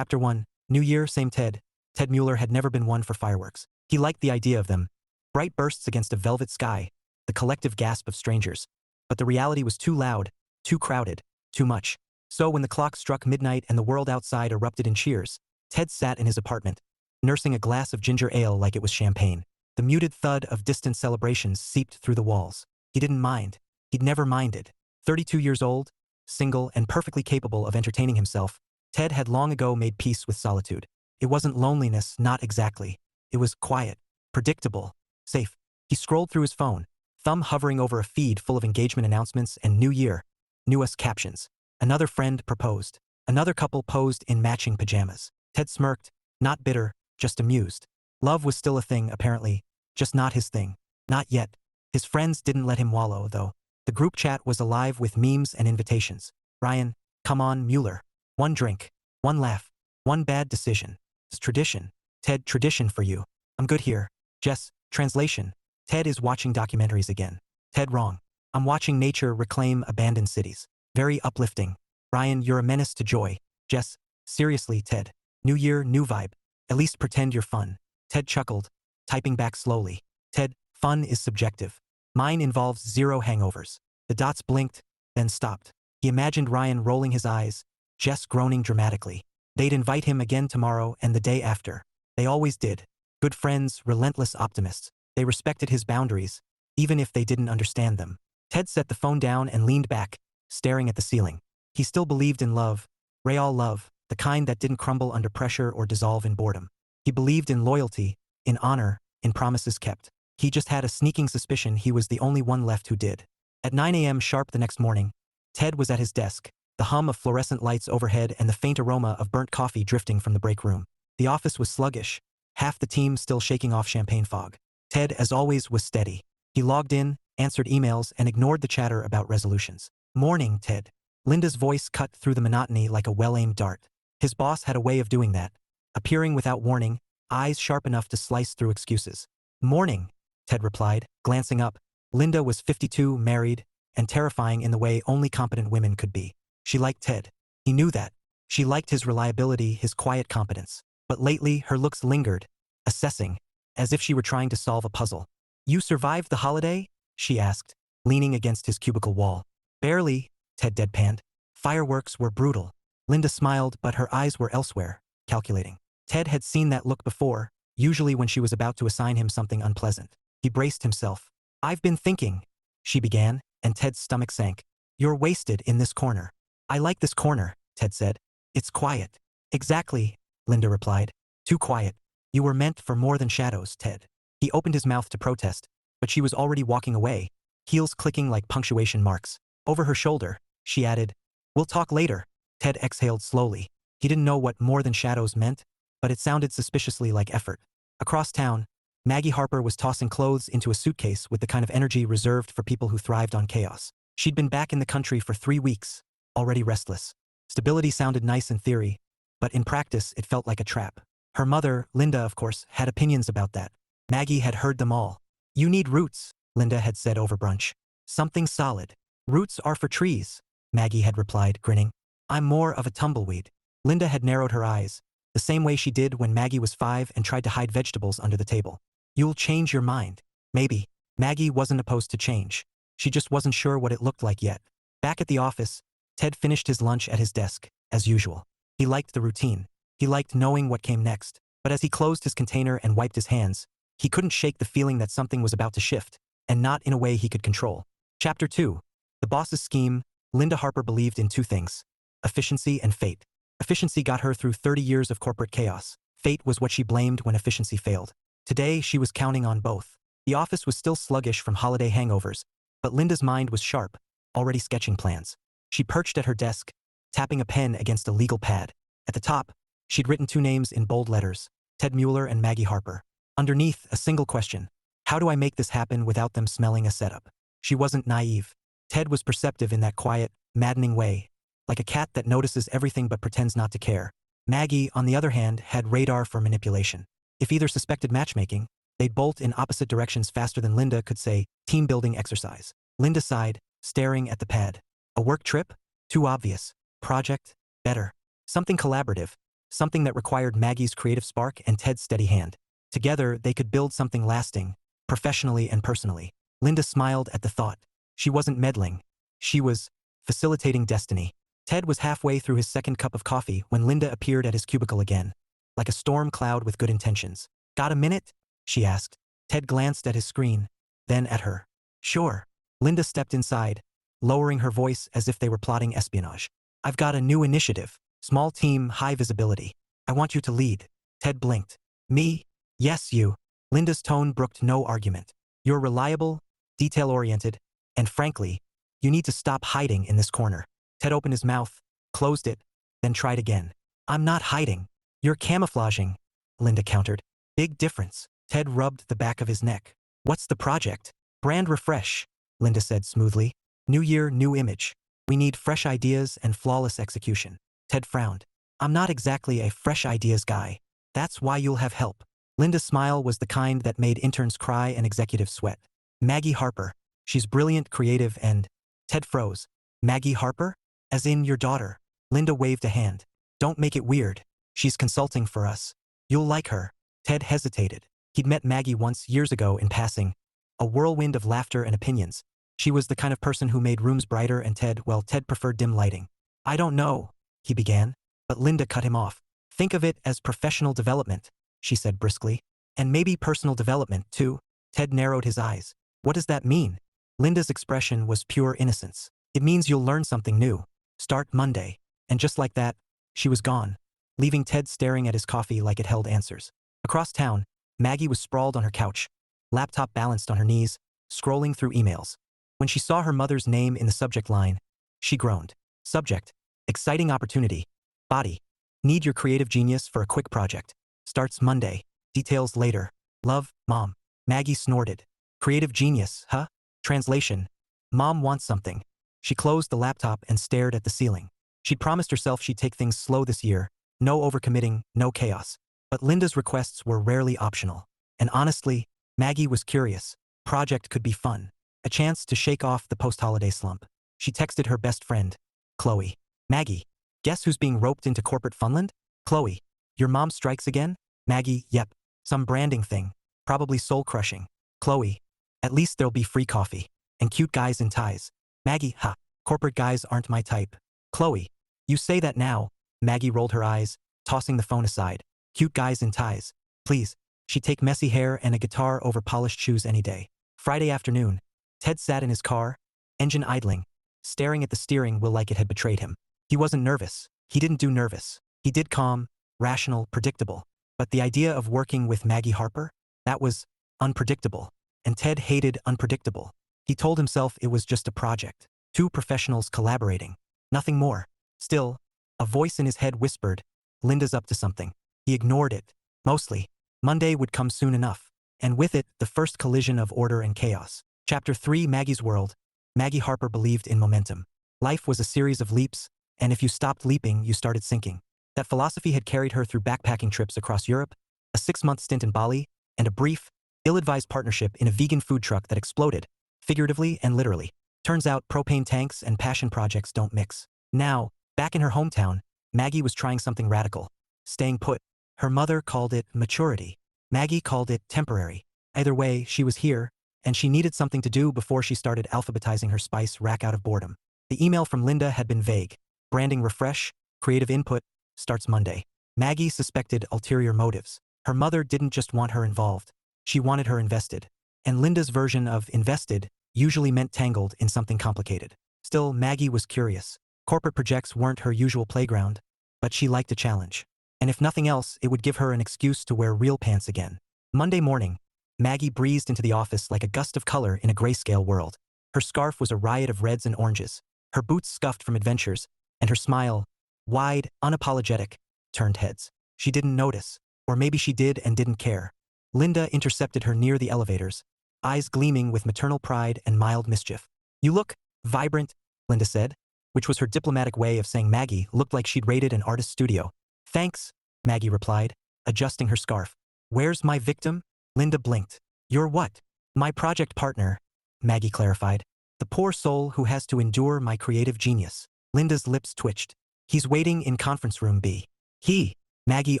Chapter 1. New Year, same Ted. Ted Mueller had never been one for fireworks. He liked the idea of them. Bright bursts against a velvet sky, the collective gasp of strangers. But the reality was too loud, too crowded, too much. So when the clock struck midnight and the world outside erupted in cheers, Ted sat in his apartment, nursing a glass of ginger ale like it was champagne. The muted thud of distant celebrations seeped through the walls. He didn't mind. He'd never minded. 32 years old, single, and perfectly capable of entertaining himself, Ted had long ago made peace with solitude. It wasn't loneliness, not exactly. It was quiet, predictable, safe. He scrolled through his phone, thumb hovering over a feed full of engagement announcements and New Year, newest captions. Another friend proposed. Another couple posed in matching pajamas. Ted smirked, not bitter, just amused. Love was still a thing, apparently, just not his thing. Not yet. His friends didn't let him wallow, though. The group chat was alive with memes and invitations. Ryan, come on, Mueller. One drink, one laugh, one bad decision. It's tradition. Ted, tradition for you. I'm good here. Jess, translation. Ted is watching documentaries again. Ted, wrong. I'm watching nature reclaim abandoned cities. Very uplifting. Ryan, you're a menace to joy. Jess, seriously, Ted. New year, new vibe. At least pretend you're fun. Ted chuckled, typing back slowly. Ted, fun is subjective. Mine involves zero hangovers. The dots blinked, then stopped. He imagined Ryan rolling his eyes, Jess groaning dramatically. They'd invite him again tomorrow and the day after. They always did. Good friends, relentless optimists. They respected his boundaries, even if they didn't understand them. Ted set the phone down and leaned back, staring at the ceiling. He still believed in love, real love, the kind that didn't crumble under pressure or dissolve in boredom. He believed in loyalty, in honor, in promises kept. He just had a sneaking suspicion he was the only one left who did. At 9 a.m. sharp the next morning, Ted was at his desk, the hum of fluorescent lights overhead and the faint aroma of burnt coffee drifting from the break room. The office was sluggish, half the team still shaking off champagne fog. Ted, as always, was steady. He logged in, answered emails, and ignored the chatter about resolutions. Morning, Ted. Linda's voice cut through the monotony like a well-aimed dart. His boss had a way of doing that, appearing without warning, eyes sharp enough to slice through excuses. Morning, Ted replied, glancing up. Linda was 52, married, and terrifying in the way only competent women could be. She liked Ted. He knew that. She liked his reliability, his quiet competence. But lately, her looks lingered, assessing, as if she were trying to solve a puzzle. You survived the holiday? She asked, leaning against his cubicle wall. Barely, Ted deadpanned. Fireworks were brutal. Linda smiled, but her eyes were elsewhere, calculating. Ted had seen that look before, usually when she was about to assign him something unpleasant. He braced himself. I've been thinking, she began, and Ted's stomach sank. You're wasted in this corner. I like this corner, Ted said. It's quiet. Exactly, Linda replied. Too quiet. You were meant for more than shadows, Ted. He opened his mouth to protest, but she was already walking away, heels clicking like punctuation marks. Over her shoulder, she added, We'll talk later. Ted exhaled slowly. He didn't know what more than shadows meant, but it sounded suspiciously like effort. Across town, Maggie Harper was tossing clothes into a suitcase with the kind of energy reserved for people who thrived on chaos. She'd been back in the country for 3 weeks, already restless. Stability sounded nice in theory, but in practice it felt like a trap. Her mother, Linda, of course, had opinions about that. Maggie had heard them all. You need roots, Linda had said over brunch. Something solid. Roots are for trees, Maggie had replied, grinning. I'm more of a tumbleweed. Linda had narrowed her eyes, the same way she did when Maggie was 5 and tried to hide vegetables under the table. You'll change your mind. Maybe. Maggie wasn't opposed to change. She just wasn't sure what it looked like yet. Back at the office, Ted finished his lunch at his desk, as usual. He liked the routine. He liked knowing what came next. But as he closed his container and wiped his hands, he couldn't shake the feeling that something was about to shift, and not in a way he could control. Chapter 2. The boss's scheme. Linda Harper believed in 2 things: efficiency and fate. Efficiency got her through 30 years of corporate chaos. Fate was what she blamed when efficiency failed. Today, she was counting on both. The office was still sluggish from holiday hangovers, but Linda's mind was sharp, already sketching plans. She perched at her desk, tapping a pen against a legal pad. At the top, she'd written 2 names in bold letters: Ted Mueller and Maggie Harper. Underneath, a single question: how do I make this happen without them smelling a setup? She wasn't naive. Ted was perceptive in that quiet, maddening way, like a cat that notices everything but pretends not to care. Maggie, on the other hand, had radar for manipulation. If either suspected matchmaking, they'd bolt in opposite directions faster than Linda could say, team-building exercise. Linda sighed, staring at the pad. A work trip? Too obvious. Project? Better. Something collaborative. something that required Maggie's creative spark and Ted's steady hand. Together, they could build something lasting, professionally and personally. Linda smiled at the thought. She wasn't meddling. She was facilitating destiny. Ted was halfway through his second cup of coffee when Linda appeared at his cubicle again, like a storm cloud with good intentions. "Got a minute?" she asked. Ted glanced at his screen, then at her. "Sure." Linda stepped inside, lowering her voice as if they were plotting espionage. "I've got a new initiative. Small team, high visibility. I want you to lead." Ted blinked. "Me?" "Yes, you." Linda's tone brooked no argument. "You're reliable, detail-oriented, and frankly, you need to stop hiding in this corner." Ted opened his mouth, closed it, then tried again. "I'm not hiding. You're camouflaging," Linda countered. "Big difference." Ted rubbed the back of his neck. "What's the project?" "Brand refresh," Linda said smoothly. "New year, new image. We need fresh ideas and flawless execution." Ted frowned. "I'm not exactly a fresh ideas guy. That's why you'll have help." Linda's smile was the kind that made interns cry and executives sweat. "Maggie Harper. She's brilliant, creative, and—" Ted froze. "Maggie Harper? As in your daughter?" Linda waved a hand. "Don't make it weird. She's consulting for us. You'll like her." Ted hesitated. He'd met Maggie once years ago in passing, a whirlwind of laughter and opinions. She was the kind of person who made rooms brighter and Ted preferred dim lighting. "I don't know," he began, but Linda cut him off. "Think of it as professional development," she said briskly. "And maybe personal development, too." Ted narrowed his eyes. "What does that mean?" Linda's expression was pure innocence. "It means you'll learn something new. Start Monday." And just like that, she was gone, leaving Ted staring at his coffee like it held answers. Across town, Maggie was sprawled on her couch, laptop balanced on her knees, scrolling through emails. When she saw her mother's name in the subject line, she groaned. Subject: exciting opportunity. Body: need your creative genius for a quick project. Starts Monday. Details later. Love, Mom. Maggie snorted. Creative genius, huh? Translation: Mom wants something. She closed the laptop and stared at the ceiling. She'd promised herself she'd take things slow this year, no overcommitting, no chaos. But Linda's requests were rarely optional. And honestly, Maggie was curious. Project could be fun. A chance to shake off the post-holiday slump. She texted her best friend, Chloe. "Maggie, guess who's being roped into corporate funland?" Chloe: "Your mom strikes again?" Maggie: "Yep. Some branding thing. Probably soul-crushing." Chloe: "At least there'll be free coffee. And cute guys in ties." Maggie: "Ha. Corporate guys aren't my type." Chloe: "You say that now." Maggie rolled her eyes, tossing the phone aside. "Cute guys in ties. Please." She'd take messy hair and a guitar over polished shoes any day. Friday afternoon, Ted sat in his car, engine idling, staring at the steering wheel like it had betrayed him. He wasn't nervous. He didn't do nervous. He did calm, rational, predictable. But the idea of working with Maggie Harper? That was unpredictable. And Ted hated unpredictable. He told himself it was just a project. Two professionals collaborating. Nothing more. Still, a voice in his head whispered, "Linda's up to something." He ignored it. Mostly. Monday would come soon enough. And with it, the first collision of order and chaos. Chapter 3: Maggie's World. Maggie Harper believed in momentum. Life was a series of leaps, and if you stopped leaping, you started sinking. That philosophy had carried her through backpacking trips across Europe, a 6-month stint in Bali, and a brief, ill-advised partnership in a vegan food truck that exploded, figuratively and literally. Turns out propane tanks and passion projects don't mix. Now, back in her hometown, Maggie was trying something radical. Staying put. Her mother called it maturity. Maggie called it temporary. Either way, she was here, and she needed something to do before she started alphabetizing her spice rack out of boredom. The email from Linda had been vague. Branding refresh, creative input, starts Monday. Maggie suspected ulterior motives. Her mother didn't just want her involved. She wanted her invested. And Linda's version of invested usually meant tangled in something complicated. Still, Maggie was curious. Corporate projects weren't her usual playground, but she liked a challenge. And if nothing else, it would give her an excuse to wear real pants again. Monday morning, Maggie breezed into the office like a gust of color in a grayscale world. Her scarf was a riot of reds and oranges, her boots scuffed from adventures, and her smile, wide, unapologetic, turned heads. She didn't notice, or maybe she did and didn't care. Linda intercepted her near the elevators, eyes gleaming with maternal pride and mild mischief. "You look vibrant," Linda said, which was her diplomatic way of saying Maggie looked like she'd raided an artist's studio. "Thanks," Maggie replied, adjusting her scarf. "Where's my victim?" Linda blinked. "You're what?" "My project partner," Maggie clarified. "The poor soul who has to endure my creative genius." Linda's lips twitched. "He's waiting in conference room B." "He?" Maggie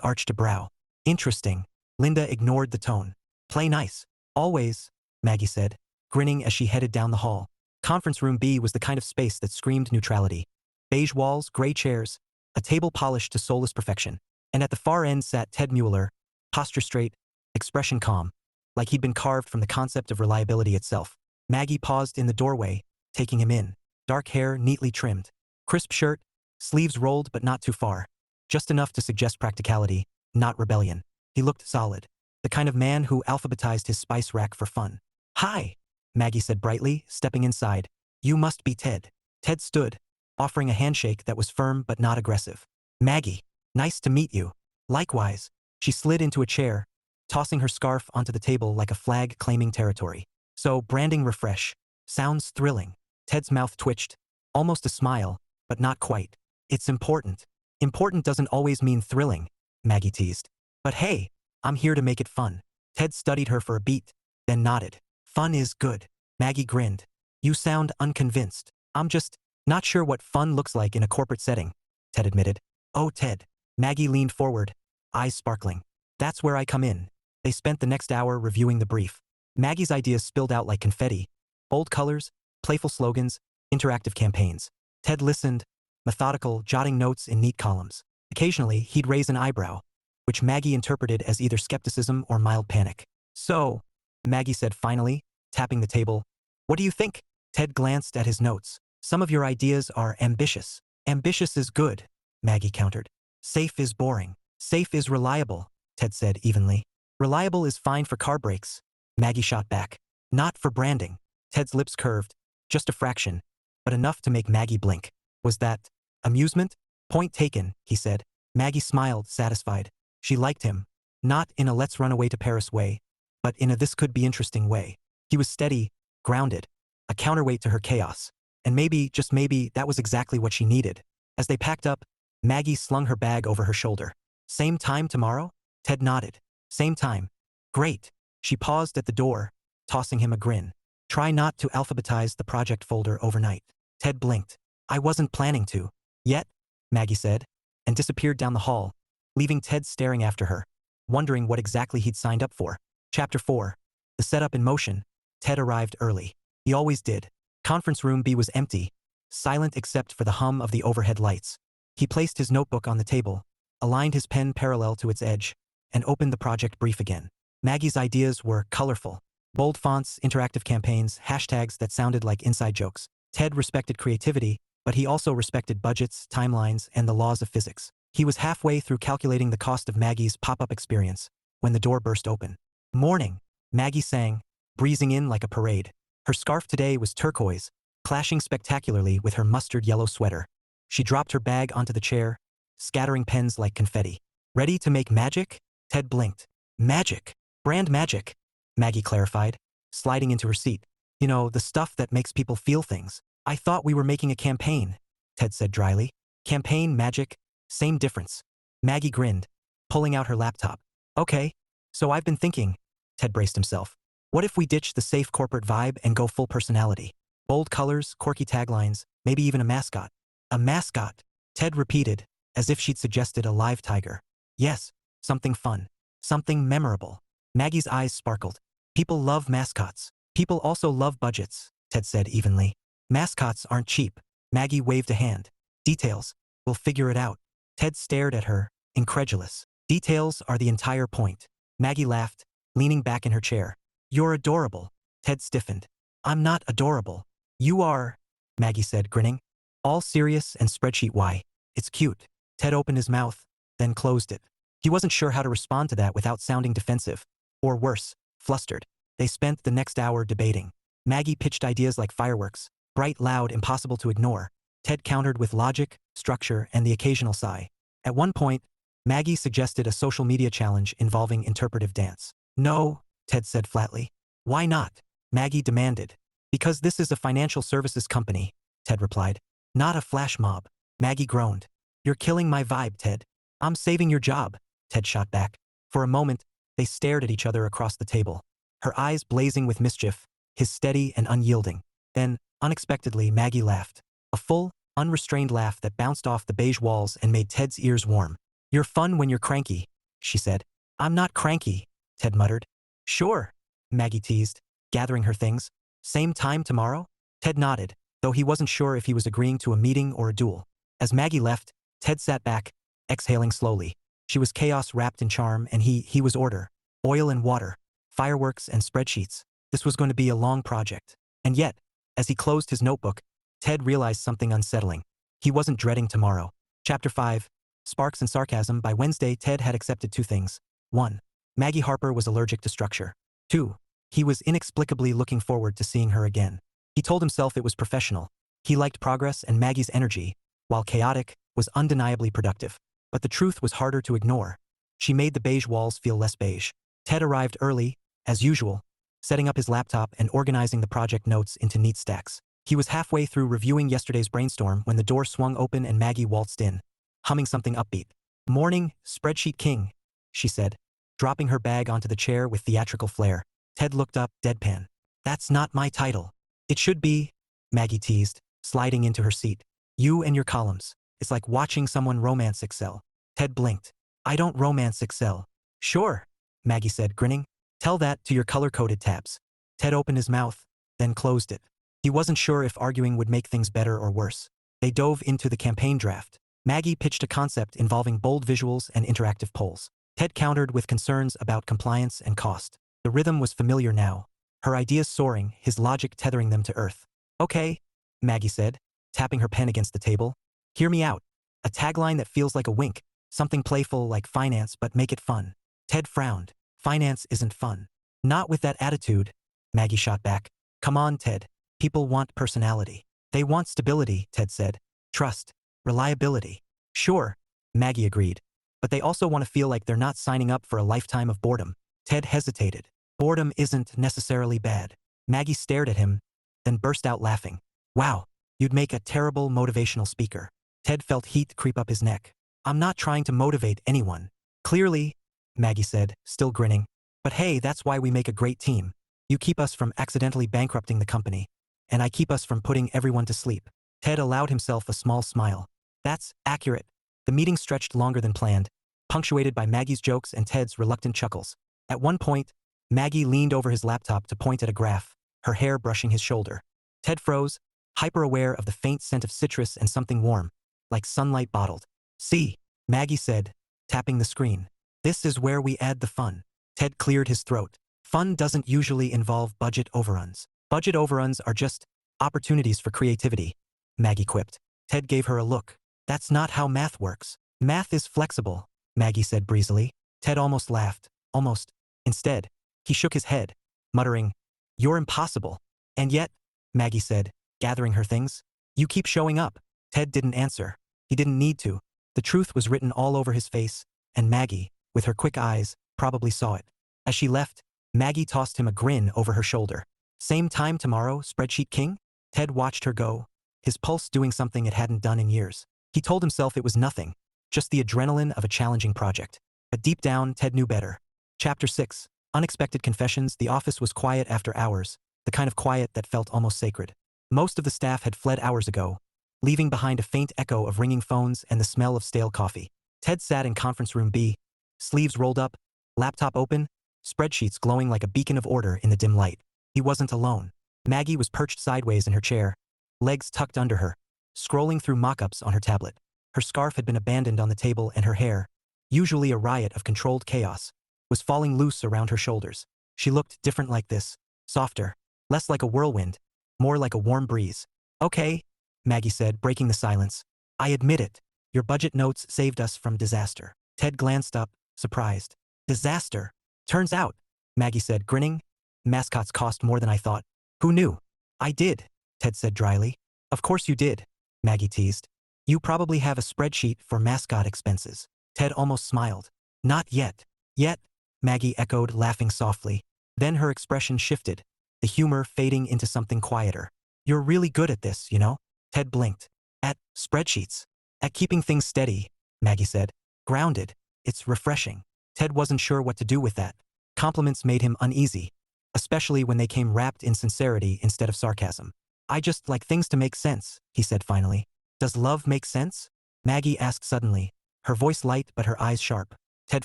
arched a brow. Interesting. Linda ignored the tone. Play nice. Always, Maggie said, grinning as she headed down the hall. Conference room B was the kind of space that screamed neutrality. Beige walls, gray chairs, a table polished to soulless perfection. And at the far end sat Ted Mueller, posture straight, expression calm, like he'd been carved from the concept of reliability itself. Maggie paused in the doorway, taking him in. Dark hair neatly trimmed. Crisp shirt, sleeves rolled but not too far. Just enough to suggest practicality, not rebellion. He looked solid. The kind of man who alphabetized his spice rack for fun. Hi, Maggie said brightly, stepping inside. You must be Ted. Ted stood, offering a handshake that was firm but not aggressive. Maggie, nice to meet you. Likewise. She slid into a chair, tossing her scarf onto the table like a flag claiming territory. So, branding refresh. Sounds thrilling. Ted's mouth twitched. Almost a smile, but not quite. It's important. Important doesn't always mean thrilling, Maggie teased. But hey, I'm here to make it fun. Ted studied her for a beat, then nodded. Fun is good. Maggie grinned. You sound unconvinced. I'm just not sure what fun looks like in a corporate setting, Ted admitted. Oh, Ted. Maggie leaned forward, eyes sparkling. That's where I come in. They spent the next hour reviewing the brief. Maggie's ideas spilled out like confetti. Bold colors, playful slogans, interactive campaigns. Ted listened, methodical, jotting notes in neat columns. Occasionally, he'd raise an eyebrow, which Maggie interpreted as either skepticism or mild panic. So, Maggie said finally, tapping the table, what do you think? Ted glanced at his notes. Some of your ideas are ambitious. Ambitious is good, Maggie countered. Safe is boring. Safe is reliable, Ted said evenly. Reliable is fine for car brakes, Maggie shot back. Not for branding. Ted's lips curved, just a fraction, but enough to make Maggie blink. Was that amusement? Point taken, he said. Maggie smiled, satisfied. She liked him. Not in a let's run away to Paris way, but in a this could be interesting way. He was steady, grounded, a counterweight to her chaos. And maybe, just maybe, that was exactly what she needed. As they packed up, Maggie slung her bag over her shoulder. Same time tomorrow? Ted nodded. Same time. Great. She paused at the door, tossing him a grin. Try not to alphabetize the project folder overnight. Ted blinked. I wasn't planning to. Yet, Maggie said, and disappeared down the hall, leaving Ted staring after her, wondering what exactly he'd signed up for. Chapter 4. The setup in motion. Ted arrived early. He always did. Conference room B was empty, silent except for the hum of the overhead lights. He placed his notebook on the table, aligned his pen parallel to its edge, and opened the project brief again. Maggie's ideas were colorful. Bold fonts, interactive campaigns, hashtags that sounded like inside jokes. Ted respected creativity, but he also respected budgets, timelines, and the laws of physics. He was halfway through calculating the cost of Maggie's pop-up experience when the door burst open. Morning, Maggie sang, breezing in like a parade. Her scarf today was turquoise, clashing spectacularly with her mustard yellow sweater. She dropped her bag onto the chair, scattering pens like confetti. Ready to make magic? Ted blinked. Magic. Brand magic, Maggie clarified, sliding into her seat. You know, the stuff that makes people feel things. I thought we were making a campaign, Ted said dryly. Campaign, magic, same difference. Maggie grinned, pulling out her laptop. Okay, so I've been thinking, Ted braced himself. What if we ditch the safe corporate vibe and go full personality? Bold colors, quirky taglines, maybe even a mascot. A mascot, Ted repeated, as if she'd suggested a live tiger. Yes, something fun, something memorable. Maggie's eyes sparkled. People love mascots. People also love budgets, Ted said evenly. Mascots aren't cheap. Maggie waved a hand. Details. We'll figure it out. Ted stared at her, incredulous. Details are the entire point. Maggie laughed, leaning back in her chair. You're adorable. Ted stiffened. I'm not adorable. You are, Maggie said, grinning. All serious and spreadsheet why. It's cute. Ted opened his mouth, then closed it. He wasn't sure how to respond to that without sounding defensive. Or worse, flustered. They spent the next hour debating. Maggie pitched ideas like fireworks, bright, loud, impossible to ignore. Ted countered with logic, structure, and the occasional sigh. At one point, Maggie suggested a social media challenge involving interpretive dance. No, Ted said flatly. Why not? Maggie demanded. Because this is a financial services company, Ted replied. Not a flash mob. Maggie groaned. You're killing my vibe, Ted. I'm saving your job, Ted shot back. For a moment, they stared at each other across the table, her eyes blazing with mischief, his steady and unyielding. Then, unexpectedly, Maggie laughed. A full, unrestrained laugh that bounced off the beige walls and made Ted's ears warm. You're fun when you're cranky, she said. I'm not cranky, Ted muttered. Sure, Maggie teased, gathering her things. Same time tomorrow? Ted nodded, though he wasn't sure if he was agreeing to a meeting or a duel. As Maggie left, Ted sat back, exhaling slowly. She was chaos wrapped in charm, and he was order. Oil and water, fireworks and spreadsheets. This was going to be a long project. And yet, as he closed his notebook, Ted realized something unsettling. He wasn't dreading tomorrow. Chapter 5. Sparks and Sarcasm. By Wednesday, Ted had accepted two things. 1. Maggie Harper was allergic to structure. 2. He was inexplicably looking forward to seeing her again. He told himself it was professional. He liked progress and Maggie's energy, while chaotic, was undeniably productive. But the truth was harder to ignore. She made the beige walls feel less beige. Ted arrived early, as usual, setting up his laptop and organizing the project notes into neat stacks. He was halfway through reviewing yesterday's brainstorm when the door swung open and Maggie waltzed in, humming something upbeat. Morning, spreadsheet king, she said, dropping her bag onto the chair with theatrical flair. Ted looked up, deadpan. That's not my title. It should be, Maggie teased, sliding into her seat. You and your columns. It's like watching someone romance Excel. Ted blinked. I don't romance Excel. Sure, Maggie said, grinning. Tell that to your color-coded tabs. Ted opened his mouth, then closed it. He wasn't sure if arguing would make things better or worse. They dove into the campaign draft. Maggie pitched a concept involving bold visuals and interactive polls. Ted countered with concerns about compliance and cost. The rhythm was familiar now. Her ideas soaring, his logic tethering them to earth. Okay, Maggie said, tapping her pen against the table. Hear me out. A tagline that feels like a wink. Something playful like finance but make it fun. Ted frowned. Finance isn't fun. Not with that attitude, Maggie shot back. Come on, Ted. People want personality. They want stability, Ted said. Trust. Reliability. Sure, Maggie agreed. But they also want to feel like they're not signing up for a lifetime of boredom. Ted hesitated. Boredom isn't necessarily bad. Maggie stared at him, then burst out laughing. Wow, you'd make a terrible motivational speaker. Ted felt heat creep up his neck. I'm not trying to motivate anyone. Clearly, Maggie said, still grinning. But hey, that's why we make a great team. You keep us from accidentally bankrupting the company, and I keep us from putting everyone to sleep. Ted allowed himself a small smile. That's accurate. The meeting stretched longer than planned, punctuated by Maggie's jokes and Ted's reluctant chuckles. At one point, Maggie leaned over his laptop to point at a graph, her hair brushing his shoulder. Ted froze, hyper-aware of the faint scent of citrus and something warm, like sunlight bottled. See, Maggie said, tapping the screen. This is where we add the fun. Ted cleared his throat. Fun doesn't usually involve budget overruns. Budget overruns are just opportunities for creativity, Maggie quipped. Ted gave her a look. That's not how math works. Math is flexible, Maggie said breezily. Ted almost laughed. Almost. Instead, he shook his head, muttering, You're impossible. And yet, Maggie said, gathering her things, you keep showing up. Ted didn't answer. He didn't need to. The truth was written all over his face, and Maggie, with her quick eyes, probably saw it. As she left, Maggie tossed him a grin over her shoulder. Same time tomorrow, spreadsheet king? Ted watched her go, his pulse doing something it hadn't done in years. He told himself it was nothing, just the adrenaline of a challenging project. But deep down, Ted knew better. Chapter 6. Unexpected confessions. The office was quiet after hours, the kind of quiet that felt almost sacred. Most of the staff had fled hours ago, leaving behind a faint echo of ringing phones and the smell of stale coffee. Ted sat in conference room B, sleeves rolled up, laptop open, spreadsheets glowing like a beacon of order in the dim light. He wasn't alone. Maggie was perched sideways in her chair, legs tucked under her, scrolling through mock-ups on her tablet. Her scarf had been abandoned on the table and her hair, usually a riot of controlled chaos, was falling loose around her shoulders. She looked different like this, softer, less like a whirlwind, more like a warm breeze. Okay, Maggie said, breaking the silence. I admit it. Your budget notes saved us from disaster. Ted glanced up, surprised. Disaster. Turns out, Maggie said, grinning. Mascots cost more than I thought. Who knew? I did, Ted said dryly. Of course you did, Maggie teased. You probably have a spreadsheet for mascot expenses. Ted almost smiled. Not yet. Yet, Maggie echoed, laughing softly. Then her expression shifted, the humor fading into something quieter. You're really good at this, you know? Ted blinked. At spreadsheets. At keeping things steady, Maggie said. Grounded. It's refreshing. Ted wasn't sure what to do with that. Compliments made him uneasy, especially when they came wrapped in sincerity instead of sarcasm. I just like things to make sense, he said finally. Does love make sense? Maggie asked suddenly, her voice light but her eyes sharp. Ted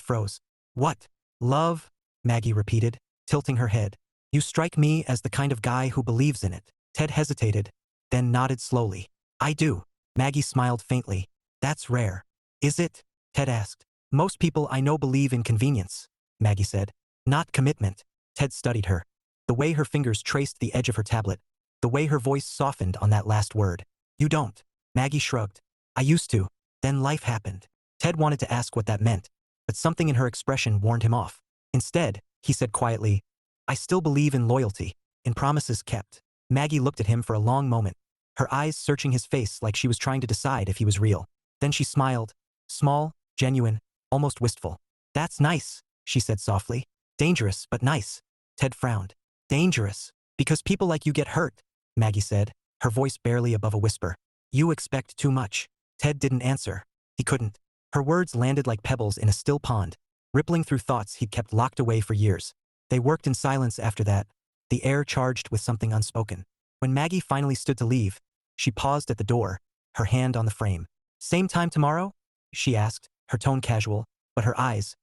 froze. What? Love? Maggie repeated, tilting her head. You strike me as the kind of guy who believes in it. Ted hesitated, then nodded slowly. I do. Maggie smiled faintly. That's rare. Is it? Ted asked. Most people I know believe in convenience, Maggie said. Not commitment. Ted studied her. The way her fingers traced the edge of her tablet. The way her voice softened on that last word. You don't. Maggie shrugged. I used to. Then life happened. Ted wanted to ask what that meant, but something in her expression warned him off. Instead, he said quietly, I still believe in loyalty, in promises kept. Maggie looked at him for a long moment, her eyes searching his face like she was trying to decide if he was real. Then she smiled, small, genuine, almost wistful. That's nice, she said softly. Dangerous, but nice. Ted frowned. Dangerous, because people like you get hurt, Maggie said, her voice barely above a whisper. You expect too much. Ted didn't answer. He couldn't. Her words landed like pebbles in a still pond, rippling through thoughts he'd kept locked away for years. They worked in silence after that, the air charged with something unspoken. When Maggie finally stood to leave, she paused at the door, her hand on the frame. Same time tomorrow? She asked, her tone casual, but her eyes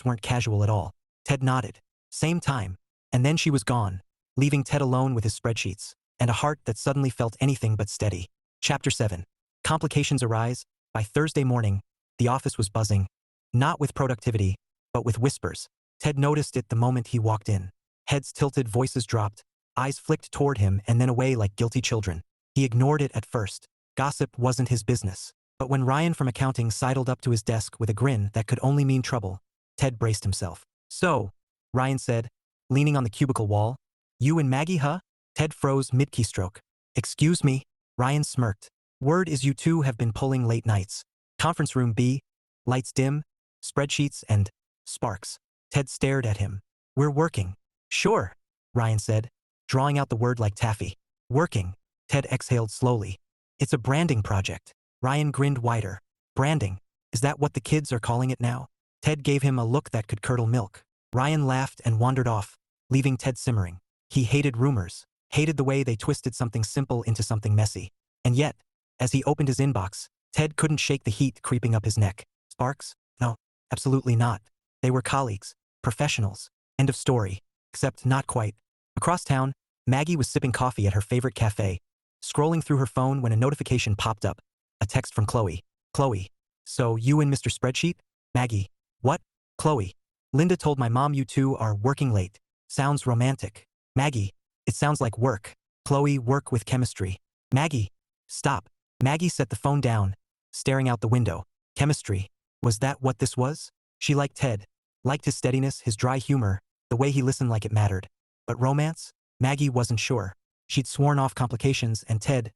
weren't casual at all. Ted nodded. Same time. And then she was gone, leaving Ted alone with his spreadsheets, and a heart that suddenly felt anything but steady. Chapter 7. Complications arise. By Thursday morning, the office was buzzing, not with productivity, but with whispers. Ted noticed it the moment he walked in. Heads tilted, voices dropped, eyes flicked toward him and then away like guilty children. He ignored it at first. Gossip wasn't his business. But when Ryan from accounting sidled up to his desk with a grin that could only mean trouble, Ted braced himself. So, Ryan said, leaning on the cubicle wall, you and Maggie, huh? Ted froze mid-keystroke. Excuse me? Ryan smirked. Word is you two have been pulling late nights. Conference room B, lights dim, spreadsheets and sparks. Ted stared at him. We're working. Sure, Ryan said, drawing out the word like taffy. Working. Ted exhaled slowly. It's a branding project. Ryan grinned wider. Branding. Is that what the kids are calling it now? Ted gave him a look that could curdle milk. Ryan laughed and wandered off, leaving Ted simmering. He hated rumors, hated the way they twisted something simple into something messy. And yet, as he opened his inbox, Ted couldn't shake the heat creeping up his neck. Sparks? No, absolutely not. They were colleagues, professionals. End of story. Except not quite. Across town, Maggie was sipping coffee at her favorite cafe, scrolling through her phone when a notification popped up. A text from Chloe. Chloe. So you and Mr. Spreadsheet? Maggie. What? Chloe. Linda told my mom you two are working late. Sounds romantic. Maggie. It sounds like work. Chloe, work with chemistry. Maggie. Stop. Maggie set the phone down, staring out the window. Chemistry. Was that what this was? She liked Ted. Liked his steadiness, his dry humor, the way he listened like it mattered. But romance? Maggie wasn't sure. She'd sworn off complications, and Ted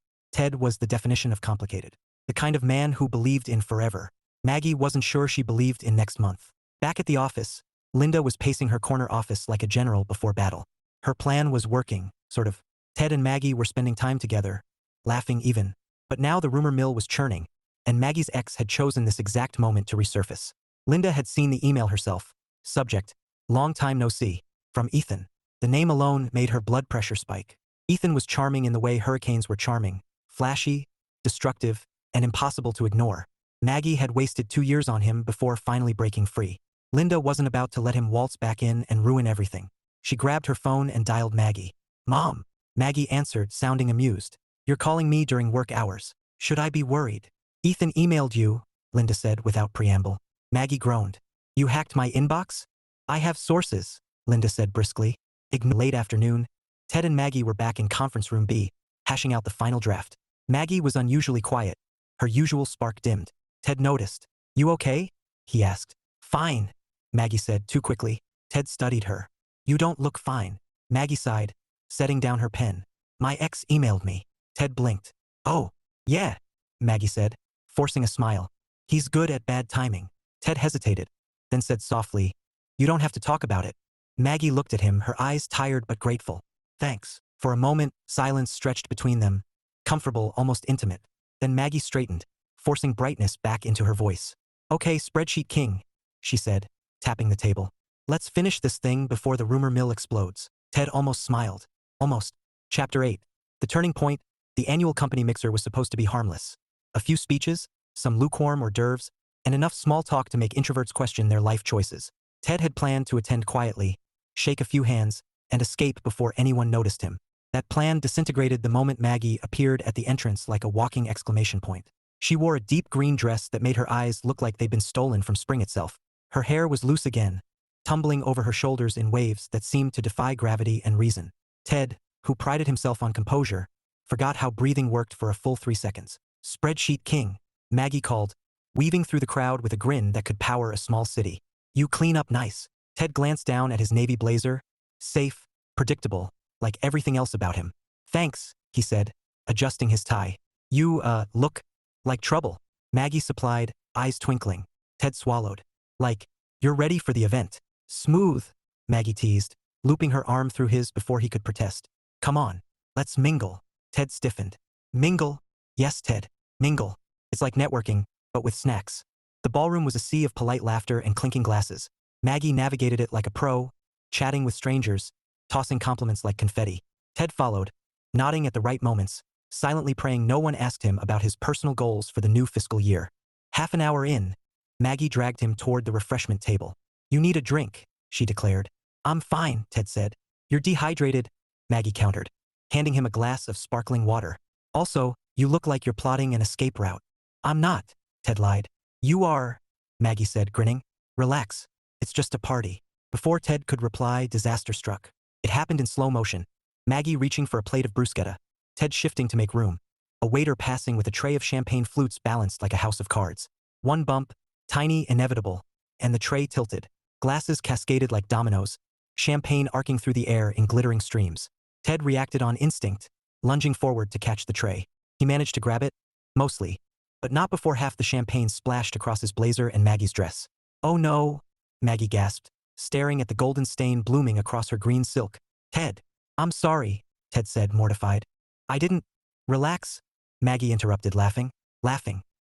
was the definition of complicated. The kind of man who believed in forever. Maggie wasn't sure she believed in next month. Back at the office, Linda was pacing her corner office like a general before battle. Her plan was working, sort of. Ted and Maggie were spending time together, laughing even. But now the rumor mill was churning, and Maggie's ex had chosen this exact moment to resurface. Linda had seen the email herself. Subject: long time no see. From Ethan. The name alone made her blood pressure spike. Ethan was charming in the way hurricanes were charming. Flashy, destructive, and impossible to ignore. Maggie had wasted 2 years on him before finally breaking free. Linda wasn't about to let him waltz back in and ruin everything. She grabbed her phone and dialed Maggie. Mom. Maggie answered, sounding amused. You're calling me during work hours. Should I be worried? Ethan emailed you, Linda said without preamble. Maggie groaned. You hacked my inbox? I have sources, Linda said briskly. Late afternoon, Ted and Maggie were back in conference room B, hashing out the final draft. Maggie was unusually quiet. Her usual spark dimmed. Ted noticed. You okay? He asked. Fine, Maggie said too quickly. Ted studied her. You don't look fine. Maggie sighed, setting down her pen. My ex emailed me. Ted blinked. Oh, yeah, Maggie said, forcing a smile. He's good at bad timing. Ted hesitated, then said softly, you don't have to talk about it. Maggie looked at him, her eyes tired but grateful. Thanks. For a moment, silence stretched between them, comfortable, almost intimate. Then Maggie straightened, forcing brightness back into her voice. Okay, spreadsheet king, she said, tapping the table. Let's finish this thing before the rumor mill explodes. Ted almost smiled. Almost. Chapter 8. The turning point. The annual company mixer was supposed to be harmless. A few speeches, some lukewarm hors d'oeuvres, and enough small talk to make introverts question their life choices. Ted had planned to attend quietly, shake a few hands, and escape before anyone noticed him. That plan disintegrated the moment Maggie appeared at the entrance like a walking exclamation point. She wore a deep green dress that made her eyes look like they'd been stolen from spring itself. Her hair was loose again, tumbling over her shoulders in waves that seemed to defy gravity and reason. Ted, who prided himself on composure, forgot how breathing worked for a full 3 seconds. "Spreadsheet King," Maggie called, weaving through the crowd with a grin that could power a small city. "You clean up nice." Ted glanced down at his navy blazer, safe, predictable, like everything else about him. "Thanks," he said, adjusting his tie. "You, look like trouble," Maggie supplied, eyes twinkling. Ted swallowed. "Like, you're ready for the event." "Smooth," Maggie teased, looping her arm through his before he could protest. "Come on, let's mingle." Ted stiffened. "Mingle?" "Yes, Ted, mingle. It's like networking, but with snacks." The ballroom was a sea of polite laughter and clinking glasses. Maggie navigated it like a pro, chatting with strangers, tossing compliments like confetti. Ted followed, nodding at the right moments, silently praying no one asked him about his personal goals for the new fiscal year. Half an hour in, Maggie dragged him toward the refreshment table. "You need a drink," she declared. "I'm fine," Ted said. "You're dehydrated," Maggie countered, handing him a glass of sparkling water. "Also, you look like you're plotting an escape route." "I'm not," Ted lied. "You are," Maggie said, grinning. "Relax. It's just a party." Before Ted could reply, disaster struck. It happened in slow motion. Maggie reaching for a plate of bruschetta, Ted shifting to make room. A waiter passing with a tray of champagne flutes balanced like a house of cards. One bump, tiny, inevitable, and the tray tilted. Glasses cascaded like dominoes, champagne arcing through the air in glittering streams. Ted reacted on instinct, lunging forward to catch the tray. He managed to grab it, mostly, but not before half the champagne splashed across his blazer and Maggie's dress. "Oh no," Maggie gasped, staring at the golden stain blooming across her green silk. "Ted, I'm sorry," Ted said, mortified. "I didn't." "Relax," Maggie interrupted, laughing,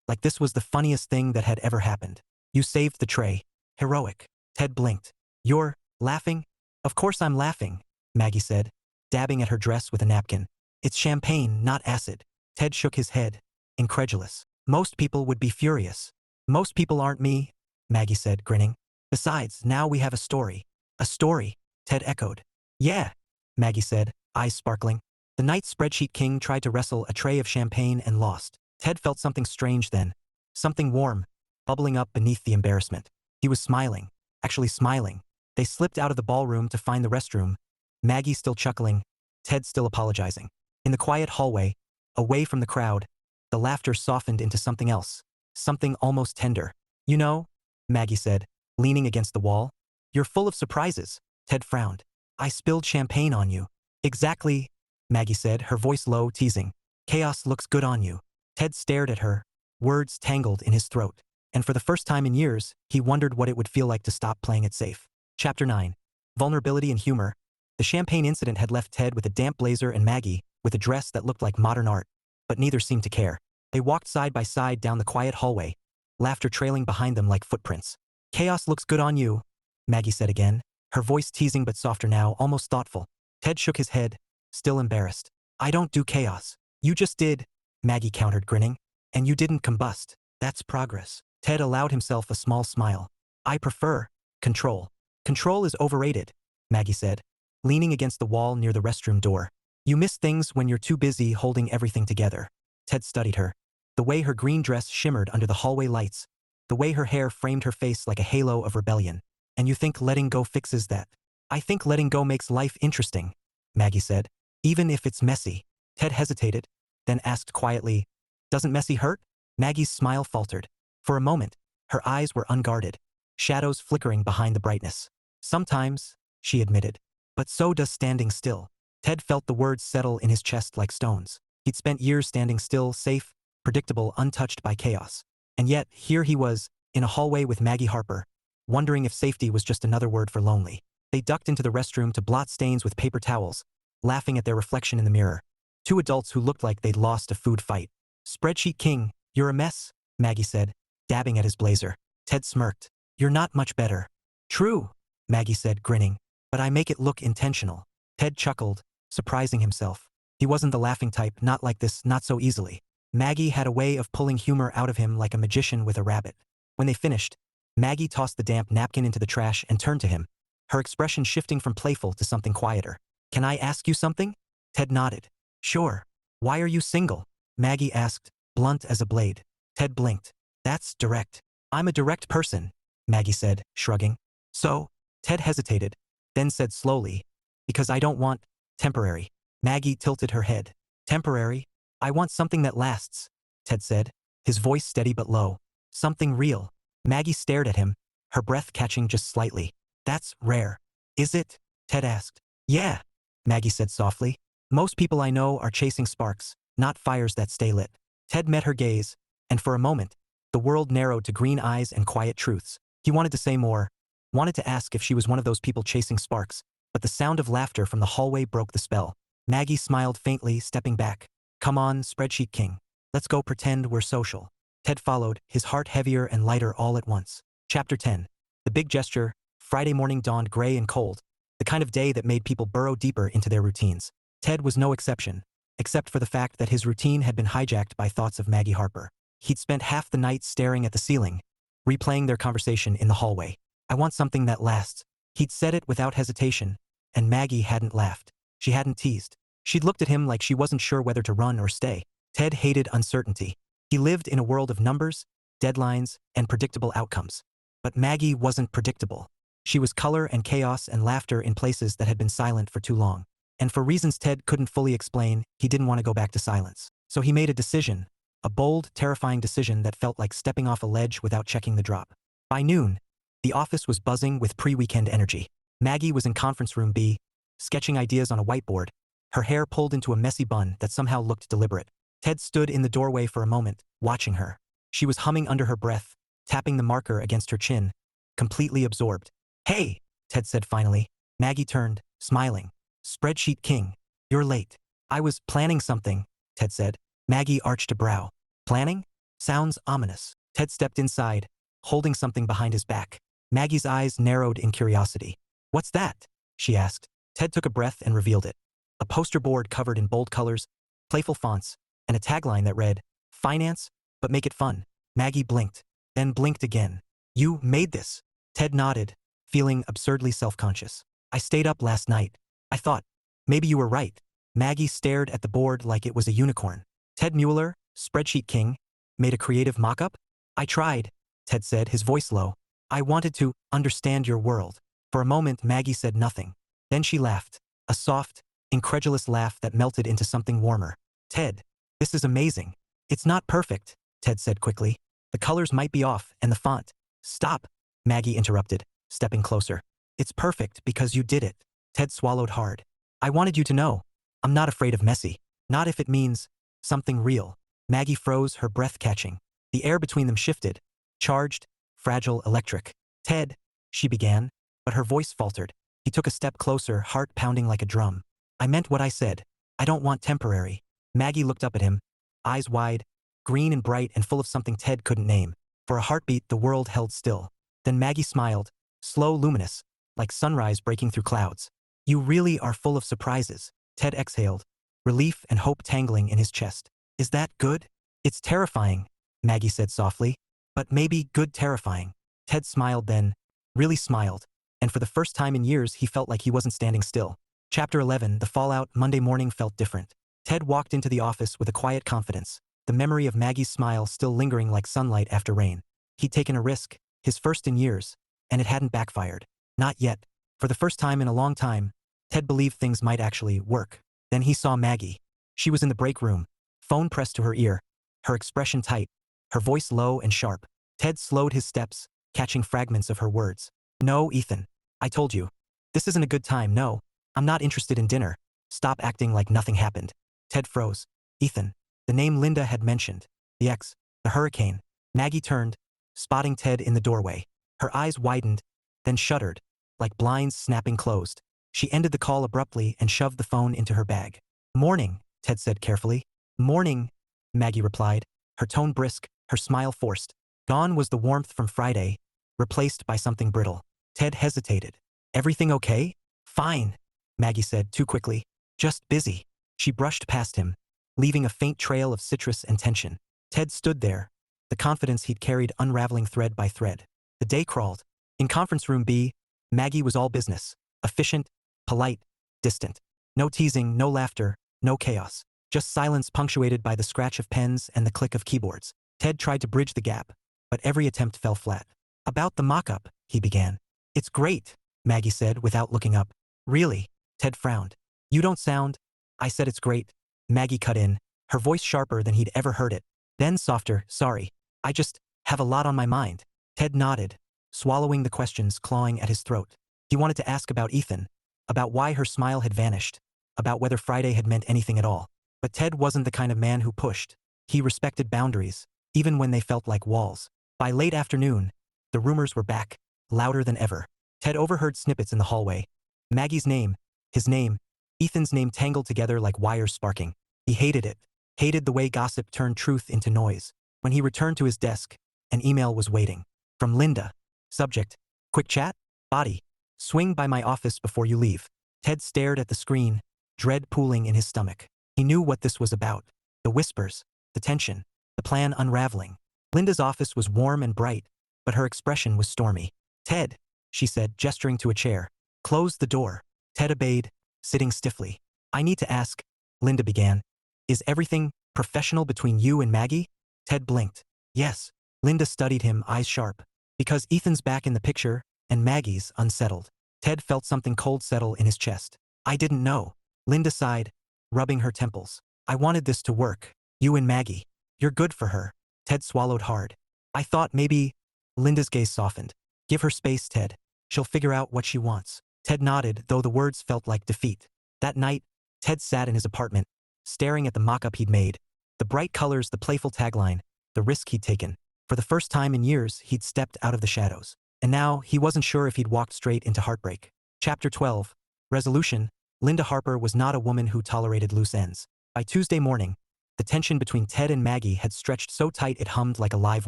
like this was the funniest thing that had ever happened. "You saved the tray. Heroic." Ted blinked. "You're laughing?" "Of course I'm laughing," Maggie said, dabbing at her dress with a napkin. "It's champagne, not acid." Ted shook his head, incredulous. "Most people would be furious." "Most people aren't me," Maggie said, grinning. "Besides, now we have a story." "A story?" Ted echoed. "Yeah," Maggie said, eyes sparkling. "The night Spreadsheet King tried to wrestle a tray of champagne and lost." Ted felt something strange then. Something warm, bubbling up beneath the embarrassment. He was smiling, actually smiling. They slipped out of the ballroom to find the restroom, Maggie still chuckling, Ted still apologizing. In the quiet hallway, away from the crowd, the laughter softened into something else, something almost tender. "You know," Maggie said, leaning against the wall, "you're full of surprises." Ted frowned. "I spilled champagne on you." "Exactly," Maggie said, her voice low, teasing. "Chaos looks good on you." Ted stared at her, words tangled in his throat. And for the first time in years, he wondered what it would feel like to stop playing it safe. Chapter 9. Vulnerability and Humor. The champagne incident had left Ted with a damp blazer and Maggie with a dress that looked like modern art, but neither seemed to care. They walked side by side down the quiet hallway, laughter trailing behind them like footprints. "Chaos looks good on you," Maggie said again, her voice teasing but softer now, almost thoughtful. Ted shook his head, still embarrassed. "I don't do chaos." "You just did," Maggie countered, grinning. "And you didn't combust. That's progress." Ted allowed himself a small smile. "I prefer control." "Control is overrated," Maggie said, leaning against the wall near the restroom door. "You miss things when you're too busy holding everything together." Ted studied her. The way her green dress shimmered under the hallway lights. The way her hair framed her face like a halo of rebellion. "And you think letting go fixes that?" "I think letting go makes life interesting," Maggie said. "Even if it's messy." Ted hesitated, then asked quietly, "Doesn't messy hurt?" Maggie's smile faltered. For a moment, her eyes were unguarded, shadows flickering behind the brightness. "Sometimes," she admitted. "But so does standing still." Ted felt the words settle in his chest like stones. He'd spent years standing still, safe, predictable, untouched by chaos. And yet, here he was, in a hallway with Maggie Harper, wondering if safety was just another word for lonely. They ducked into the restroom to blot stains with paper towels, laughing at their reflection in the mirror. Two adults who looked like they'd lost a food fight. "Spreadsheet King, you're a mess," Maggie said, dabbing at his blazer. Ted smirked. "You're not much better." "True," Maggie said, grinning, "but I make it look intentional." Ted chuckled, surprising himself. He wasn't the laughing type, not like this, not so easily. Maggie had a way of pulling humor out of him like a magician with a rabbit. When they finished, Maggie tossed the damp napkin into the trash and turned to him, her expression shifting from playful to something quieter. "Can I ask you something?" Ted nodded. "Sure. Why are you single?" Maggie asked, blunt as a blade. Ted blinked. "That's direct." "I'm a direct person," Maggie said, shrugging. "So?" Ted hesitated, then said slowly, "Because I don't want temporary." Maggie tilted her head. "Temporary? I want something that lasts," Ted said, his voice steady but low. "Something real." Maggie stared at him, her breath catching just slightly. "That's rare." "Is it?" Ted asked. "Yeah," Maggie said softly. "Most people I know are chasing sparks, not fires that stay lit." Ted met her gaze, and for a moment, the world narrowed to green eyes and quiet truths. He wanted to say more, wanted to ask if she was one of those people chasing sparks, but the sound of laughter from the hallway broke the spell. Maggie smiled faintly, stepping back. "Come on, spreadsheet king. Let's go pretend we're social." Ted followed, his heart heavier and lighter all at once. Chapter 10. The big gesture. Friday morning dawned gray and cold, the kind of day that made people burrow deeper into their routines. Ted was no exception, except for the fact that his routine had been hijacked by thoughts of Maggie Harper. He'd spent half the night staring at the ceiling, replaying their conversation in the hallway. "I want something that lasts." He'd said it without hesitation, and Maggie hadn't laughed. She hadn't teased. She'd looked at him like she wasn't sure whether to run or stay. Ted hated uncertainty. He lived in a world of numbers, deadlines, and predictable outcomes. But Maggie wasn't predictable. She was color and chaos and laughter in places that had been silent for too long. And for reasons Ted couldn't fully explain, he didn't want to go back to silence. So he made a decision, a bold, terrifying decision that felt like stepping off a ledge without checking the drop. By noon, the office was buzzing with pre-weekend energy. Maggie was in conference room B, sketching ideas on a whiteboard, her hair pulled into a messy bun that somehow looked deliberate. Ted stood in the doorway for a moment, watching her. She was humming under her breath, tapping the marker against her chin, completely absorbed. "Hey," Ted said finally. Maggie turned, smiling. "Spreadsheet king, you're late." "I was planning something," Ted said. Maggie arched a brow. "Planning? Sounds ominous." Ted stepped inside, holding something behind his back. Maggie's eyes narrowed in curiosity. "What's that?" she asked. Ted took a breath and revealed it. A poster board covered in bold colors, playful fonts, and a tagline that read, "Finance, but make it fun." Maggie blinked, then blinked again. "You made this?" Ted nodded, feeling absurdly self-conscious. "I stayed up last night. I thought, maybe you were right." Maggie stared at the board like it was a unicorn. "Ted Mueller, spreadsheet king, made a creative mock-up?" "I tried," Ted said, his voice low. "I wanted to understand your world." For a moment, Maggie said nothing. Then she laughed, a soft, incredulous laugh that melted into something warmer. "Ted, this is amazing." "It's not perfect," Ted said quickly. "The colors might be off, and the font." "Stop," Maggie interrupted, stepping closer. "It's perfect because you did it." Ted swallowed hard. "I wanted you to know. I'm not afraid of messy. Not if it means something real." Maggie froze, her breath catching. The air between them shifted, charged, fragile, electric. "Ted," she began, but her voice faltered. He took a step closer, heart pounding like a drum. "I meant what I said. I don't want temporary." Maggie looked up at him, eyes wide, green and bright and full of something Ted couldn't name. For a heartbeat, the world held still. Then Maggie smiled, slow, luminous, like sunrise breaking through clouds. "You really are full of surprises." Ted exhaled, relief and hope tangling in his chest. "Is that good?" "It's terrifying," Maggie said softly. "But maybe good terrifying." Ted smiled then, really smiled, and for the first time in years he felt like he wasn't standing still. Chapter 11. The fallout. Monday morning felt different. Ted walked into the office with a quiet confidence, the memory of Maggie's smile still lingering like sunlight after rain. He'd taken a risk, his first in years, and it hadn't backfired. Not yet. For the first time in a long time, Ted believed things might actually work. Then he saw Maggie. She was in the break room, phone pressed to her ear, her expression tight, her voice low and sharp. Ted slowed his steps, catching fragments of her words. "No, Ethan. I told you. This isn't a good time, no. I'm not interested in dinner. Stop acting like nothing happened." Ted froze. "Ethan." The name Linda had mentioned. The ex. The hurricane. Maggie turned, spotting Ted in the doorway. Her eyes widened, then shuddered, like blinds snapping closed. She ended the call abruptly and shoved the phone into her bag. "Morning," Ted said carefully. "Morning," Maggie replied, her tone brisk, her smile forced. Gone was the warmth from Friday, replaced by something brittle. Ted hesitated. "Everything okay?" "Fine," Maggie said too quickly. "Just busy." She brushed past him, leaving a faint trail of citrus and tension. Ted stood there, the confidence he'd carried unraveling thread by thread. The day crawled. In conference room B, Maggie was all business. Efficient, polite, distant. No teasing, no laughter, no chaos. Just silence punctuated by the scratch of pens and the click of keyboards. Ted tried to bridge the gap, but every attempt fell flat. About the mock-up, he began. It's great, Maggie said without looking up. Really? Ted frowned. You don't sound... I said it's great. Maggie cut in, her voice sharper than he'd ever heard it. Then softer, sorry. I just have a lot on my mind. Ted nodded, swallowing the questions clawing at his throat. He wanted to ask about Ethan, about why her smile had vanished, about whether Friday had meant anything at all. But Ted wasn't the kind of man who pushed. He respected boundaries, even when they felt like walls. By late afternoon, the rumors were back, louder than ever. Ted overheard snippets in the hallway. Maggie's name, his name, Ethan's name tangled together like wires sparking. He hated it, hated the way gossip turned truth into noise. When he returned to his desk, an email was waiting. From Linda. Subject: quick chat? Body: swing by my office before you leave. Ted stared at the screen, dread pooling in his stomach. He knew what this was about. The whispers, the tension, the plan unraveling. Linda's office was warm and bright, but her expression was stormy. Ted, she said, gesturing to a chair. Close the door. Ted obeyed, sitting stiffly. I need to ask, Linda began. Is everything professional between you and Maggie? Ted blinked. Yes. Linda studied him, eyes sharp. Because Ethan's back in the picture, and Maggie's unsettled. Ted felt something cold settle in his chest. I didn't know. Linda sighed, rubbing her temples. I wanted this to work. You and Maggie. You're good for her. Ted swallowed hard. I thought maybe... Linda's gaze softened. Give her space, Ted. She'll figure out what she wants. Ted nodded, though the words felt like defeat. That night, Ted sat in his apartment, staring at the mock-up he'd made. The bright colors, the playful tagline, the risk he'd taken. For the first time in years, he'd stepped out of the shadows. And now, he wasn't sure if he'd walked straight into heartbreak. Chapter 12. Resolution. Linda Harper was not a woman who tolerated loose ends. By Tuesday morning, the tension between Ted and Maggie had stretched so tight it hummed like a live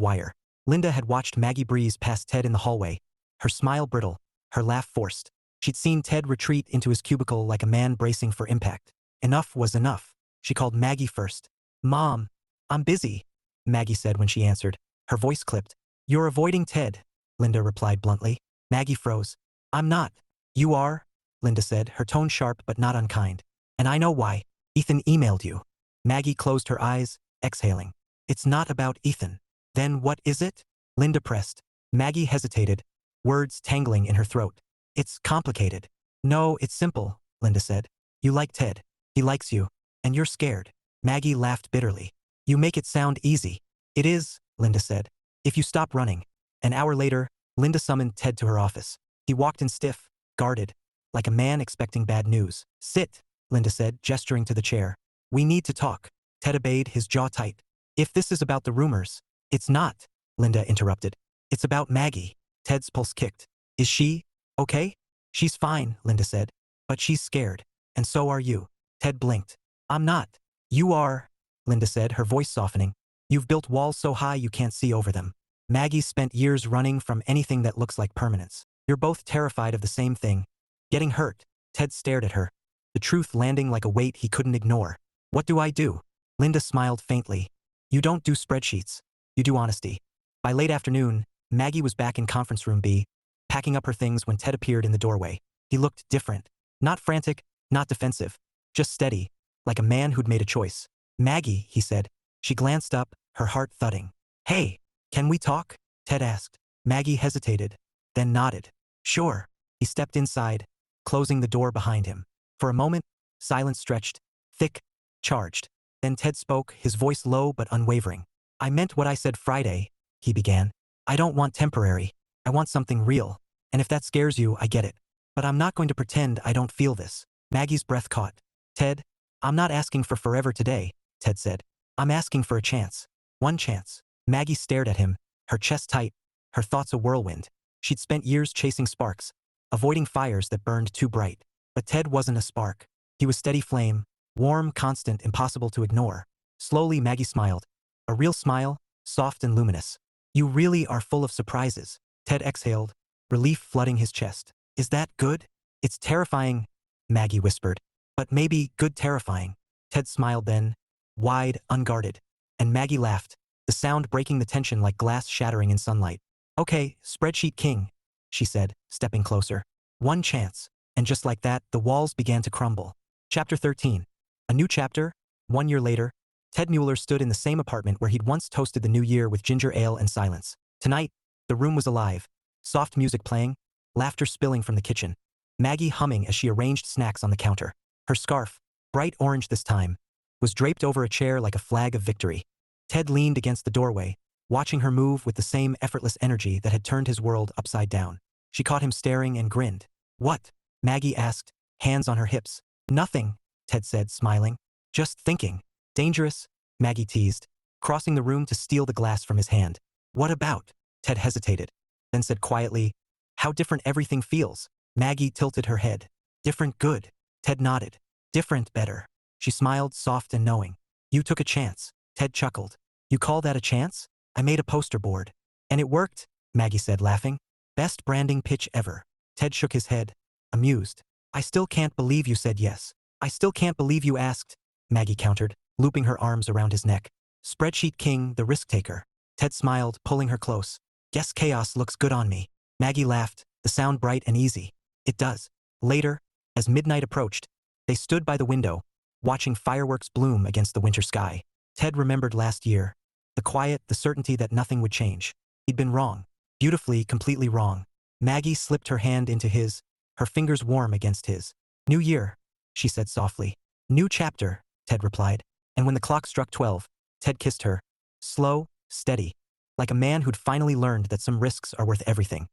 wire. Linda had watched Maggie breeze past Ted in the hallway, her smile brittle, her laugh forced. She'd seen Ted retreat into his cubicle like a man bracing for impact. Enough was enough. She called Maggie first. Mom, I'm busy, Maggie said when she answered. Her voice clipped. You're avoiding Ted, Linda replied bluntly. Maggie froze. I'm not. You are, Linda said, her tone sharp but not unkind. And I know why. Ethan emailed you. Maggie closed her eyes, exhaling. It's not about Ethan. Then what is it? Linda pressed. Maggie hesitated, words tangling in her throat. It's complicated. No, it's simple, Linda said. You like Ted. He likes you. And you're scared. Maggie laughed bitterly. You make it sound easy. It is, Linda said. If you stop running. An hour later, Linda summoned Ted to her office. He walked in stiff, guarded, like a man expecting bad news. Sit, Linda said, gesturing to the chair. We need to talk. Ted obeyed, his jaw tight. If this is about the rumors. It's not, Linda interrupted. It's about Maggie. Ted's pulse kicked. Is she okay? She's fine, Linda said. But she's scared. And so are you. Ted blinked. I'm not. You are, Linda said, her voice softening. You've built walls so high you can't see over them. Maggie's spent years running from anything that looks like permanence. You're both terrified of the same thing. Getting hurt. Ted stared at her, the truth landing like a weight he couldn't ignore. What do I do? Linda smiled faintly. You don't do spreadsheets. You do honesty. By late afternoon, Maggie was back in conference room B, packing up her things when Ted appeared in the doorway. He looked different. Not frantic, not defensive. Just steady, like a man who'd made a choice. Maggie, he said. She glanced up, her heart thudding. Hey, can we talk? Ted asked. Maggie hesitated, then nodded. Sure. He stepped inside, closing the door behind him. For a moment, silence stretched, thick, charged. Then Ted spoke, his voice low but unwavering. I meant what I said Friday, he began. I don't want temporary. I want something real. And if that scares you, I get it. But I'm not going to pretend I don't feel this. Maggie's breath caught. Ted, I'm not asking for forever today, Ted said. I'm asking for a chance. One chance. Maggie stared at him, her chest tight, her thoughts a whirlwind. She'd spent years chasing sparks, avoiding fires that burned too bright. But Ted wasn't a spark. He was steady flame, warm, constant, impossible to ignore. Slowly, Maggie smiled. A real smile, soft and luminous. You really are full of surprises. Ted exhaled, relief flooding his chest. Is that good? It's terrifying, Maggie whispered. But maybe good terrifying. Ted smiled then, wide, unguarded. And Maggie laughed, the sound breaking the tension like glass shattering in sunlight. Okay, spreadsheet king, she said, stepping closer. One chance. And just like that, the walls began to crumble. Chapter 13. A new chapter. 1 year later, Ted Mueller stood in the same apartment where he'd once toasted the new year with ginger ale and silence. Tonight, the room was alive. Soft music playing, laughter spilling from the kitchen. Maggie humming as she arranged snacks on the counter. Her scarf, bright orange this time, was draped over a chair like a flag of victory. Ted leaned against the doorway, watching her move with the same effortless energy that had turned his world upside down. She caught him staring and grinned. What? Maggie asked, hands on her hips. Nothing, Ted said, smiling. Just thinking. Dangerous, Maggie teased, crossing the room to steal the glass from his hand. What about? Ted hesitated, then said quietly, how different everything feels. Maggie tilted her head. Different good. Ted nodded. Different better. She smiled, soft and knowing. You took a chance. Ted chuckled. You call that a chance? I made a poster board. And it worked, Maggie said, laughing. Best branding pitch ever. Ted shook his head, amused. I still can't believe you said yes. I still can't believe you asked, Maggie countered, looping her arms around his neck. Spreadsheet king, the risk taker. Ted smiled, pulling her close. Guess chaos looks good on me. Maggie laughed, the sound bright and easy. It does. Later, as midnight approached, they stood by the window, watching fireworks bloom against the winter sky. Ted remembered last year. The quiet, the certainty that nothing would change. He'd been wrong. Beautifully, completely wrong. Maggie slipped her hand into his, her fingers warm against his. New year, she said softly. New chapter, Ted replied. And when the clock struck 12, Ted kissed her. Slow, steady. Like a man who'd finally learned that some risks are worth everything.